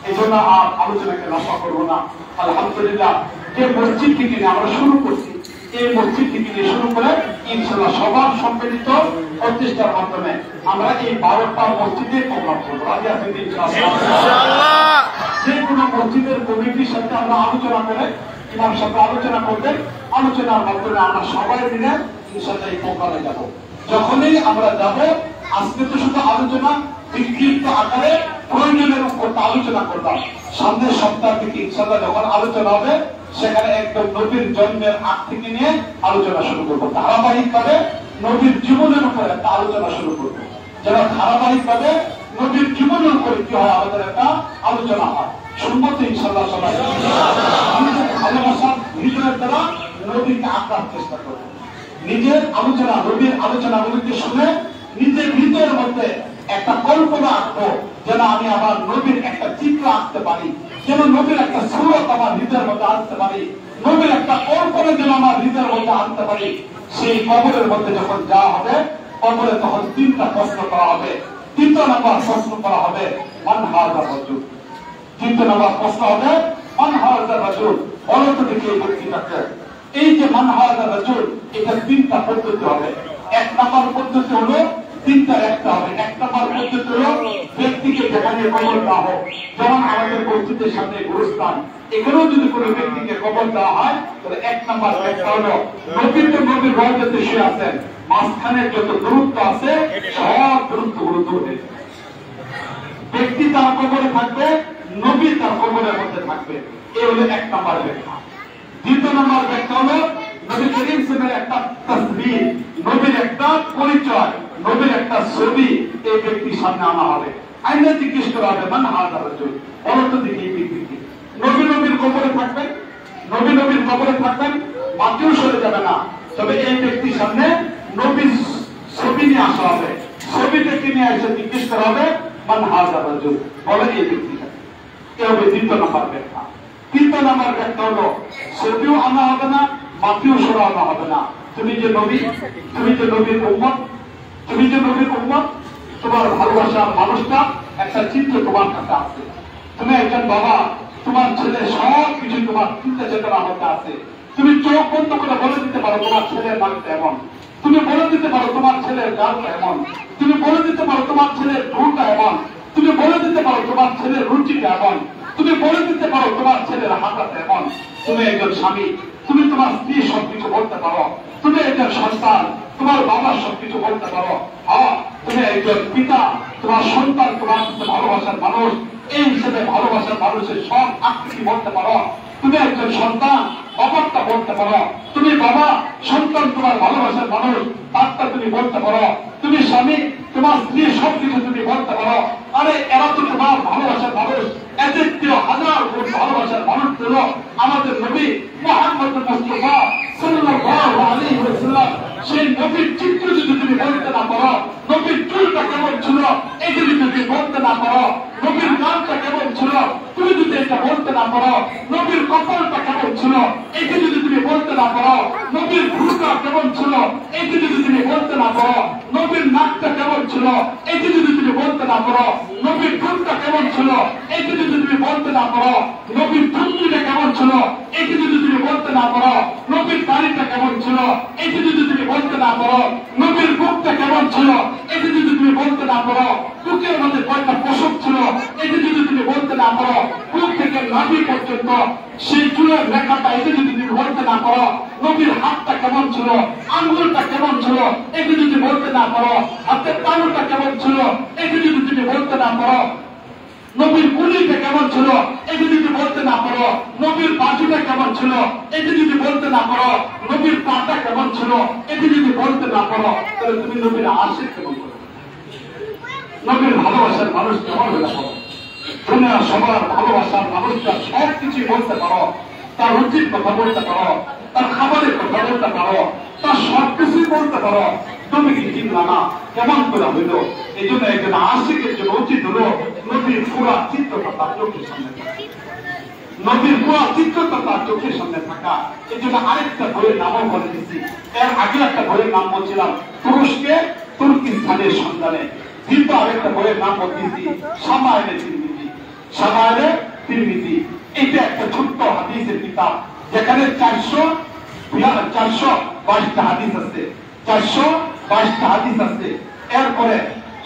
এই জন্য আর আলোচনাকে লম্বা করবো না। আলহামদুলিল্লাহ, যে মসজিদ থেকে আমরা শুরু করছি, এই মসজিদ থেকে নিয়ে শুরু করে ইনশাআল্লাহ সবার সম্মিলিত প্রচেষ্টার মাধ্যমে আমরা এই 12টা মসজিদে প্রোগ্রাম করবো। রাজি আছেন ইনশাআল্লাহ? যে কোনো মসজিদের কমিটির সাথে আমরা আলোচনা করে ইমাম সাথে আলোচনা করবেন, আলোচনার মাধ্যমে আমরা সবাই মিলে ইনশাআল্লাহ এই প্রোগ্রামে যাব। যখনই আমরা যাব, আজকে তো শুধু আলোচনা বিক্ষিপ্ত আকারে প্রয়োজনের উপর আলোচনা করলাম। সামনের সপ্তাহ থেকে ইনশাআল্লাহ যখন আলোচনা হবে, সেখানে একদম নবীর জন্মের আগ থেকে নিয়ে আলোচনা শুরু করবো। ধারাবাহিক ভাবে নবীর জীবনের উপর একটা আলোচনা শুরু করবো, যেন ধারাবাহিক ভাবে নবীর জীবনের উপরে কি হয় আমাদের একটা আলোচনা হয়। শুনবো তো ইনশাআল্লাহ সবাই? নিজের ভালোবাসা হৃদয়ের দ্বারা নবীকে আঁকার চেষ্টা করবো। নিজের আলোচনা, নবীর আলোচনাগুলিকে শুনে নিজের হৃদয়ের মধ্যে একটা কল্পনা আঁকবো, যেন আমি আমার নবীর একটা চিত্র আঁকতে পারি, যেন নবীর একটা সুরত আমার হৃদয়ের মধ্যে আনতে পারি, নবীর একটা কল্পনা যেন আমার হৃদয়ের মধ্যে আনতে পারি। সেই কবরের মধ্যে যখন যাওয়া হবে, কবরে তখন 3টা প্রশ্ন করা হবে। 3 নম্বর প্রশ্ন করা হবে মান হাযা রাজুল। 3 নম্বর প্রশ্ন হবে মান হাযা রাজুল, অর্থ থেকে এই ব্যক্তিটাকে। এই যে মান হাযা রাজুল, এটা 3টা পদ্ধতি হবে। 1 নম্বর পদ্ধতি হলো 3টার একটা হবে। 1 নম্বর পদ্ধতি হলো ব্যক্তিকে যেখানে কবর দেওয়া হোক, যেমন আমাদের মসজিদের সামনে গুরুস্থান, এখানেও যদি কোনো ব্যক্তিকে কবর দেওয়া হয়, তাহলে 1 নম্বর ব্যাখ্যা হলো নবীর রওজাতে শুয়ে আছেন, মাঝখানে যত দূরত্ব আছে সব দূরত্বগুলো দূর হয়ে যাবে। ব্যক্তি তার কবরে থাকবে, নবী তার কবরের মধ্যে থাকবে। এই হলো 1 নম্বর ব্যাখ্যা। 2 নম্বর ব্যাখ্যা হলো নবী করিম সাল্লাল্লাহু একটা তাসবিহ, নবীর একটা পরিচয়, নবীর একটা ছবি এই ব্যক্তির সামনে আনা হবে। আইনে জিজ্ঞেস করা হবে মান হাযা রাজুল, অর্থ দেখি এই ব্যক্তিকে। নবীর কবরে থাকবেন, নবীর কবরে থাকবেন, মাটিও সরে যাবে না, তবে এই ব্যক্তির সামনে নবীর ছবি নিয়ে আসা হবে। ছবি থেকে নিয়ে এসে জিজ্ঞেস করা হবে মান হাযা রাজুল, বলে এই ব্যক্তিটা। এ হবে 2 নম্বর ব্যাখ্যা। 3 নম্বর ব্যাখ্যা হলো ছবিও আনা হবে না, মাটিও সরানো হবে না। তুমি যে নবীর উম্মত, তুমি যে নবীর উম্মত, তোমার ভালোবাসার মানুষটা একটা চিত্র তোমার কাছে আছে। তুমি একজন বাবা, তোমার ছেলে সব কিছু তোমার চিন্তা চেতনার মধ্যে আছে। তুমি চোখ বন্ধ করে বলে দিতে পারো তোমার ছেলের নামটা এমন, তুমি বলে দিতে পারো তোমার ছেলের গানটা এমন, তুমি বলে দিতে পারো তোমার ছেলের ঢোলটা এমন, তুমি বলে দিতে পারো তোমার ছেলের রুচিটা এমন, তুমি বলে দিতে পারো তোমার ছেলের হাতাটা এমন। তুমি একজন স্বামী, তুমি তোমার স্ত্রী সবকিছু বলতে পারো। তুমি একজন সন্তান, তোমার বাবার সবকিছু বলতে পারো। তুমি একজন পিতা, তোমার সন্তান তোমার ভালোবাসার মানুষ, এই হিসেবে ভালোবাসার মানুষের সব আকৃতি বলতে পারো। তুমি একজন সন্তান, বাবারটা বলতে পারো। তুমি বাবা, সন্তান তোমার ভালোবাসার মানুষ, তারটা তুমি বলতে পারো। তুমি স্বামী, তোমার স্ত্রী সবকিছু তুমি বলতে পারো। আরে এরা তো তোমার ভালোবাসার মানুষ। এদের প্রিয় হাজার কোটি ভালোবাসার মানুষ ছিল আমাদের নবী মুহাম্মদ মুস্তাফা সাল্লাল্লাহু আলাইহি ওয়াসাল্লাম। সেই নবীর চিত্র যদি তুমি বলতে না পারো, নবীর চুলটা কেমন ছিল এই যদি তুমি বলতে না পারো, নবীর গানটা কেমন ছিল তুমি যদি এটা বলতে না পারো, নবীর কপালটা কেমন ছিল এইটা যদি তুমি বলতে না পারো, নবীর ভ্রুটা কেমন ছিল এইটা যদি তুমি বলতে না পারো, নবীর নাকটা কেমন ছিল এইটা যদি তুমি বলতে না পারো, নবীর ঠোঁটটা কেমন ছিল এইটা যদি তুমি বলতে না পারো, নবীর চুলটা কেমন ছিল এইটা যদি তুমি বলতে না পারো, নবীর দাড়িটা কেমন ছিল এইটা যদি তুমি বলতে না পারো, নবীর বুকটা কেমন ছিল এটা যদি তুমি বলতে না পারো, বুকের মধ্যে কয়টা পশম ছিল এটা যদি তুমি বলতে না পারো, বুক থেকে নাভি পর্যন্ত সেই চুলের রেখাটা এটা যদি তুমি বলতে না পারো, নবীর হাতটা কেমন ছিল, আঙ্গুলটা কেমন ছিল এটা যদি বলতে না পারো, হাতের তালুটা কেমন ছিল এটা যদি তুমি বলতে না পারো, নবীর কুলিটা কেমন ছিল এটা যদি বলতে না পারো, নবীর বাজুটা কেমন ছিল এটা যদি বলতে না পারো, নবীর পাটা কেমন ছিল এটা যদি বলতে না পারো, তাহলে তুমি নবীর আশিক কেমন করো, নবীর ভালোবাসার মানুষ কেমন হয়ে যাবো? দুনিয়া সবার ভালোবাসার মানুষটা সব কিছুই বলতে পারো, তার রুচির কথা বলতে পারো, তার খাবারের কথা বলতে পারো, তার সবকিছুই বলতে পারো, তুমি কি চিনলা না কেমন করে হইল? এই জন্য একজন আশিকের জন্য উচিত হলো নবীর পুরা চিত্রটা তার চোখের সামনে থাকা, নবীর পুরা চিত্রটা তার চোখের সামনে থাকা। এই জন্য আরেকটা বইয়ের নামও বলে দিচ্ছি, এর আগে একটা বইয়ের নাম বলছিলাম তুরস্কে তুর্কিস্তানের সন্ধানে, কিন্তু আরেকটা বইয়ের নাম বলতেছি শামায়েলে তিরমিজি। শামায়েলে তিরমিজি এটা একটা ছোট্ট হাদিসের কিতাব, যেখানে 422টা হাদিস আছে, 422টা হাদিস আছে। এরপরে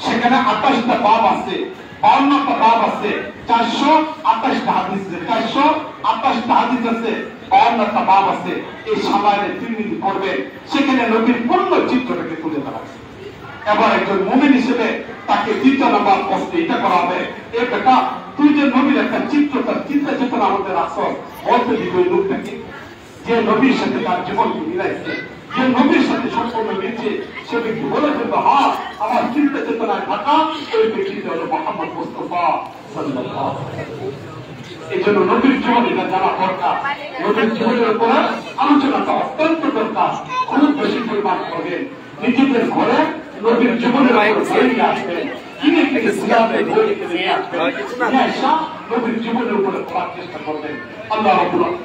সেখানে 28টা বাব আছে, 52টা বাব আছে, 428টা হাদিস আছে, 428টা হাদিস আছে, 52টা বাব আছে। এই সামায়ের তিরমিজি পড়বেন, সেখানে নবীর পূর্ণ চিত্রটাকে তুলে ধরা আছে। এবার একজন মুমিন হিসেবে তাকে 2 নম্বর প্রশ্ন এটা করা হবে, এ বেটা তুই যে নবীর একটা চিত্র, তার চিন্তা চেতনা আমাদের আসল বলতে দিবে ওই লোকটাকে, যে নবীর সাথে তার জীবনকে মিলাইছে, যে নবীর সাথে সম্পূর্ণ মিলছে, সে ব্যক্তি বলে ফেলবে হ্যাঁ আমার চিন্তা চেতনায় থাকা ওই ব্যক্তিটা হলো মুহাম্মদ মুস্তাফা সাল্লাল্লাহু আলাইহি ওয়াসাল্লাম। এই জন্য নবীর জীবন এটা জানা দরকার, নবীর জীবনের উপরে আলোচনাটা অত্যন্ত দরকার। খুব বেশি পরিমাণ করবেন নিজেদের ঘরে নবীর জীবনের উপর বই নিয়ে আসবেন, কিনে থেকে সিয়ামের বই নিয়ে আসবেন, নিয়ে আসা নবীর জীবনের উপরে পড়ার চেষ্টা করবেন। আল্লাহ রাব্বুল আলামিন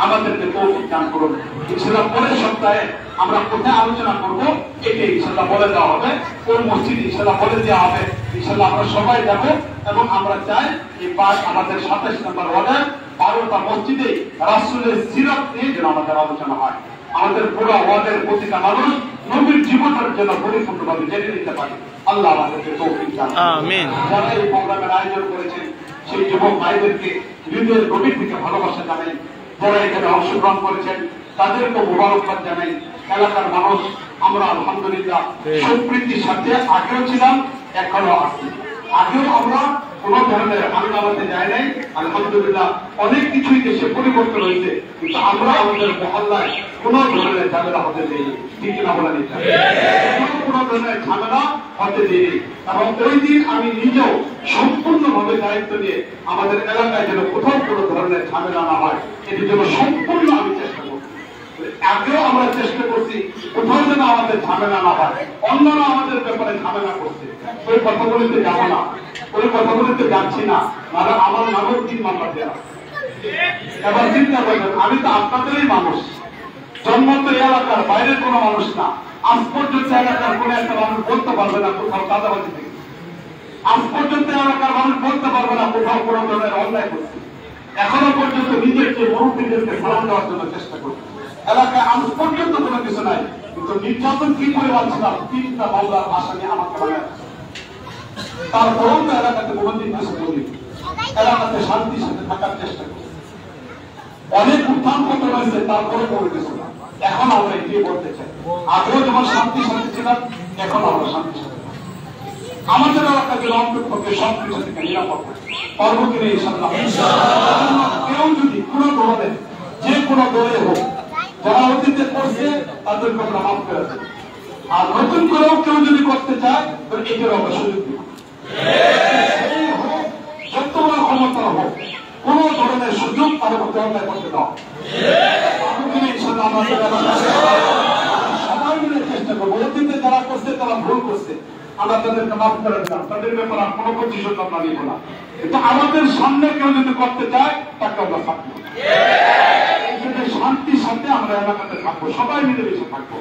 আমাদেরকে তৌফিক দান করুন। ইনশাআল্লাহ পরের সপ্তাহে আমরা কোথায় আলোচনা করব এটা ইনশাআল্লাহ বলে দেওয়া হবে, কোন মসজিদ ইনশাআল্লাহ বলে দেওয়া হবে। ইনশাআল্লাহ আমরা সবাই যাব এবং আমরা চাই এই পাঁচ আমাদের 27 নম্বর ওয়ার্ডের 12টা মসজিদে রাসূলের সিরাত নিয়ে যেন আমাদের আলোচনা হয়। আমাদের পুরো ওয়ার্ডের প্রতিটা মানুষ নবীর জীবনের জন্য পরিপূর্ণভাবে জেনে নিতে পারে। আল্লাহ আমাদেরকে তৌফিক দান করুন। আমিন। যারা এই প্রোগ্রামের আয়োজন করেছেন সেই যুবক ভাইদেরকে হৃদয়ের গভীর থেকে ভালোবাসা জানাই। যারা এখানে অংশগ্রহণ করেছেন তাদেরকে মোবারকবাদ জানাই। এলাকার মানুষ আমরা আলহামদুলিল্লাহ সম্প্রীতির সাথে আগেও ছিলাম, এখনো আছি। আগেও আমরা কোন ধরনের হাঙ্গামাতে যাই নাই, আলহামদুলিল্লাহ অনেক কিছুই দেশে পরিবর্তন হয়েছে, কিন্তু আমরা আমাদের মহল্লায় কোন ধরনের ঝামেলা হতে দিই, ঠিক না বলা নিতে কোন ধরনের ঝামেলা হতে দিই। এবং ওই দিন আমি নিজেও সম্পূর্ণভাবে দায়িত্ব নিয়ে আমাদের এলাকায় যেন কোথাও কোনো ধরনের ঝামেলা না হয় এটির জন্য সম্পূর্ণ আমি চেষ্টা করব। আগেও আমরা চেষ্টা করছি কোথাও যেন আমাদের ঝামেলা না হয়, অন্যরা আমাদের ব্যাপারে ঝামেলা করছে, ওই কথাগুলিতে যাবো না, ওই কথাগুলিতে যাচ্ছি না, মানে আমার নামের 3 মামলা দেওয়া। এবার চিন্তা করবেন, আমি তো আপনাদেরই মানুষ, জন্ম তো এলাকার বাইরের কোনো মানুষ না। আজ পর্যন্ত এলাকার কোন একটা মানুষ বলতে পারবে না কোথাও চাঁদাবাজি থেকে, আজ পর্যন্ত এলাকার মানুষ বলতে পারবে না কোথাও কোনো ধরনের অন্যায় করছে। এখনো পর্যন্ত নিজেকে মুরব্বীদেরকে সালাম দেওয়ার জন্য চেষ্টা করছে। এলাকায় আজ পর্যন্ত কোনো কিছু নাই, কিন্তু নির্যাতন কি করে বাঁচছিলাম 3টা মামলার আসামি আমাকে বানায়। তারপরেও তো এলাকাতে কোনোদিন কিছু বলি, এলাকাতে শান্তির সাথে থাকার চেষ্টা করি। অনেক উত্থান পতন হয়েছে, তারপরে করে কিছু না। এখন আমরা এগিয়ে বলতে চাই, আগেও যেমন শান্তির সাথে ছিলাম, এখন আমরা শান্তির সাথে আমাদের এলাকাতে অন্ততপক্ষে সবকিছু থেকে নিরাপদ পারবো কিনা ইনশাআল্লাহ। কেউ যদি কোনো ধরনের যে কোনো দলে হোক, যারা অতীতে করছে তাদেরকে আমরা মাফ করে দেব, আর নতুন করেও কেউ যদি করতে চায় তাহলে এটার আমরা সুযোগ দিব। যত বড় ক্ষমতা হোক, কোন ধরনের সুযোগ তাদের মধ্যে অন্যায় করতে দাও। সবাই মিলে চেষ্টা করবো, অতীতে যারা করছে তারা ভুল করছে, আমরা তাদেরকে মাফ করে দিলাম, তাদের ব্যাপারে কোনো প্রতিশোধ আমরা নিব না। কিন্তু আমাদের সামনে কেউ যদি করতে চায় তাকে আমরা থাকবো, শান্তির সাথে আমরা এলাকাতে থাকবো, সবাই মিলেমিশে থাকবো।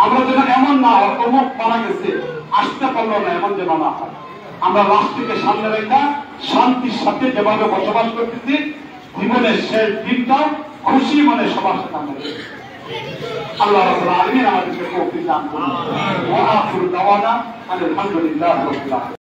আমরা যেন এমন না হয় অমুক মারা গেছে আসতে পারলো না, এমন যেন না হয়। আমরা রাষ্ট্রকে সামনে রেখা শান্তির সাথে যেভাবে বসবাস করতেছি, জীবনের শেষ দিনটাও খুশি মনে সবার সাথে আমরা আল্লাহ রাব্বুল আলামিন আমাদেরকে তৌফিক দান করুন। ওয়া আখিরু দাওয়ানা আলহামদুলিল্লাহি রাব্বিল আলামিন।